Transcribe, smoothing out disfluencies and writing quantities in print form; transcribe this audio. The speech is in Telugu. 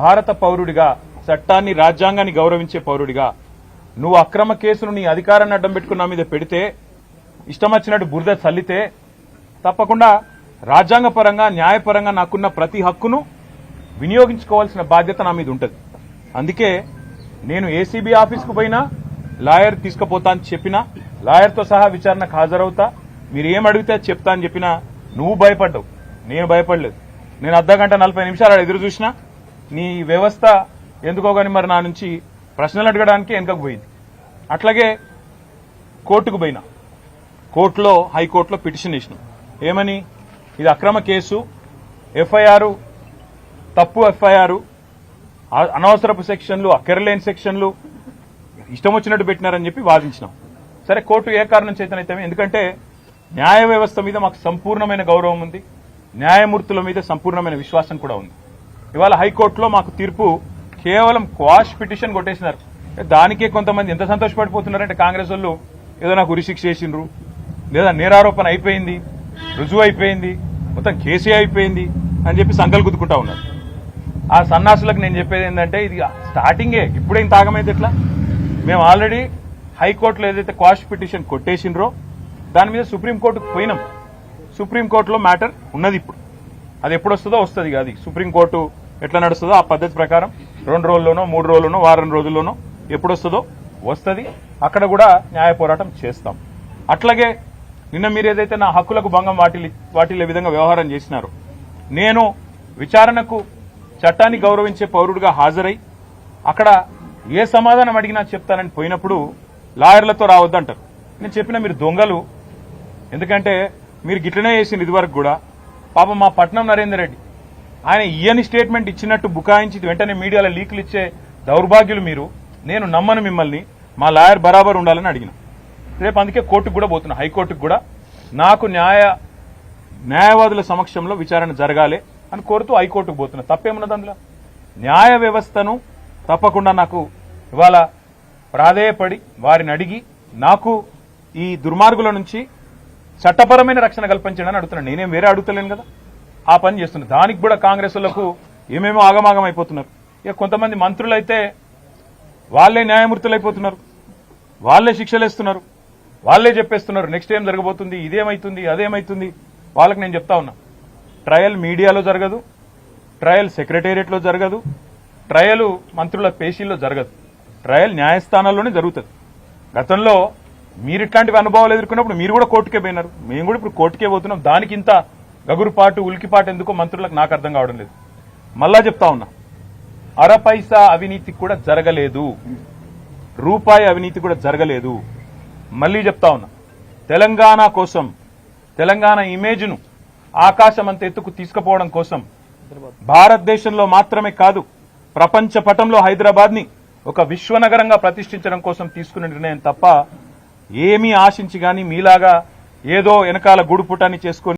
భారత పౌరుడిగా, చట్టాన్ని రాజ్యాంగాన్ని గౌరవించే పౌరుడిగా నువ్వు అక్రమ కేసును నీ అధికారాన్ని అడ్డం పెట్టుకున్న మీద పెడితే, ఇష్టం వచ్చినట్టు బురద చల్లితే తప్పకుండా రాజ్యాంగపరంగా న్యాయపరంగా నాకున్న ప్రతి హక్కును వినియోగించుకోవాల్సిన బాధ్యత నా మీద ఉంటుంది. అందుకే నేను ఏసీబీ ఆఫీస్కు పోయినా లాయర్ తీసుకుపోతా అని చెప్పినా, లాయర్తో సహా విచారణకు హాజరవుతా, మీరు ఏం అడిగితే చెప్తా అని చెప్పినా నువ్వు భయపడ్డావు, నేను భయపడలేదు. నేను అర్ధగంట 40 నిమిషాలు ఎదురు చూసినా నీ వ్యవస్థ ఎందుకో గాని మరి నా నుంచి ప్రశ్నలు అడగడానికి వెనకకు పోయింది. అట్లాగే కోర్టుకు పోయినా, కోర్టులో హైకోర్టులో పిటిషన్ ఇచ్చినాం. ఏమని? ఇది అక్రమ కేసు, ఎఫ్ఐఆర్ తప్పు, ఎఫ్ఐఆర్ అనవసరపు సెక్షన్లు, అక్కరలేని సెక్షన్లు ఇష్టం వచ్చినట్టు పెట్టినారని చెప్పి వాదించినాం. సరే, కోర్టు ఏ కారణం చేతనైతే, ఎందుకంటే న్యాయ వ్యవస్థ మీద మాకు సంపూర్ణమైన గౌరవం ఉంది, న్యాయమూర్తుల మీద సంపూర్ణమైన విశ్వాసం కూడా ఉంది. ఇవాళ హైకోర్టులో మాకు తీర్పు కేవలం క్వాష్ పిటిషన్ కొట్టేసినారు. దానికే కొంతమంది ఎంత సంతోషపడిపోతున్నారంటే, కాంగ్రెస్ వాళ్ళు ఏదో నాకు ఉరిశిక్ష చేసిండ్రు, లేదా నేరారోపణ అయిపోయింది, రుజువు అయిపోయింది, మొత్తం కేసీ అయిపోయింది అని చెప్పి సంకలు గుద్దుకుంటా ఉన్నారు. ఆ సన్నాసులకు నేను చెప్పేది ఏంటంటే, ఇది స్టార్టింగే, ఇప్పుడే ఇంత ఆగమైతే ఎట్లా? మేము ఆల్రెడీ హైకోర్టులో ఏదైతే క్వాష్ పిటిషన్ కొట్టేసిండ్రో దాని మీద సుప్రీంకోర్టుకు పోయినాం. సుప్రీంకోర్టులో మ్యాటర్ ఉన్నది. ఇప్పుడు అది ఎప్పుడు వస్తుందో వస్తుంది. అది సుప్రీంకోర్టు ఎట్లా నడుస్తుందో ఆ పద్ధతి ప్రకారం 2 రోజుల్లోనో 3 రోజుల్లోనో వారం రోజుల్లోనో ఎప్పుడు వస్తుందో వస్తుంది. అక్కడ కూడా న్యాయ పోరాటం చేస్తాం. అట్లాగే నిన్న మీరు ఏదైతే నా హక్కులకు భంగం వాటిల్లే విధంగా వ్యవహారం చేసినారో, నేను విచారణకు చట్టాన్ని గౌరవించే పౌరుడిగా హాజరై అక్కడ ఏ సమాధానం అడిగినా చెప్తానని పోయినప్పుడు లాయర్లతో రావద్దంటారు. నేను చెప్పిన మీరు దొంగలు, ఎందుకంటే మీరు గిట్లనే చేసింది ఇదివరకు కూడా. పాపం మా పట్నం నరేందర్ రెడ్డి ఆయన ఇయ్యని స్టేట్మెంట్ ఇచ్చినట్టు బుకాయించి వెంటనే మీడియాలో లీకులు ఇచ్చే దౌర్భాగ్యులు మీరు. నేను నమ్మను మిమ్మల్ని, మా లాయర్ బరాబర్ ఉండాలని అడిగిన. రేపు అందుకే కోర్టుకు కూడా పోతున్నా, హైకోర్టుకు కూడా. నాకు న్యాయవాదుల సమక్షంలో విచారణ జరగాలి అని కోరుతూ హైకోర్టుకు పోతున్నా. తప్పేమున్నది అందులో? న్యాయ వ్యవస్థను తప్పకుండా నాకు ఇవాళ ప్రాధేయపడి వారిని అడిగి నాకు ఈ దుర్మార్గుల నుంచి చట్టపరమైన రక్షణ కల్పించడానికి అడుగుతున్నాను. నేనేం వేరే అడుగుతలేను కదా, ఆ పని చేస్తున్నా. దానికి కూడా కాంగ్రెస్ లకు ఏమేమో ఆగమాగం అయిపోతున్నారు. ఇక కొంతమంది మంత్రులైతే వాళ్లే న్యాయమూర్తులు అయిపోతున్నారు, వాళ్లే శిక్షలేస్తున్నారు, వాళ్లే చెప్పేస్తున్నారు నెక్స్ట్ ఏం జరగబోతుంది, ఇదేమైతుంది అదేమైతుంది. వాళ్ళకి నేను చెప్తా ఉన్నా, ట్రయల్ మీడియాలో జరగదు, ట్రయల్ సెక్రటేరియట్లో జరగదు, ట్రయల్ మంత్రుల పేషీల్లో జరగదు, ట్రయల్ న్యాయస్థానాల్లోనే జరుగుతుంది. గతంలో మీరు ఇట్లాంటివి అనుభవాలు ఎదుర్కొన్నప్పుడు మీరు కూడా కోర్టుకే పోయినారు, మేము కూడా ఇప్పుడు కోర్టుకే పోతున్నాం. దానికి ఇంత గగురుపాటు ఉలికిపాటు ఎందుకో మంత్రులకు నాకు అర్థం కావడం లేదు. మళ్ళా చెప్తా ఉన్నా, అరపైసా అవినీతి కూడా జరగలేదు, రూపాయి అవినీతి కూడా జరగలేదు. మళ్లీ చెప్తా ఉన్నా, తెలంగాణ కోసం, తెలంగాణ ఇమేజ్ను ఆకాశం అంత ఎత్తుకు తీసుకుపోవడం కోసం, భారతదేశంలో మాత్రమే కాదు ప్రపంచ పటంలో హైదరాబాద్ ని ఒక విశ్వనగరంగా ప్రతిష్ఠించడం కోసం తీసుకున్న నిర్ణయం తప్ప ఏమీ ఆశించి గాని మీలాగా ఏదో వెనకాల గూడుపుటాన్ని చేసుకొని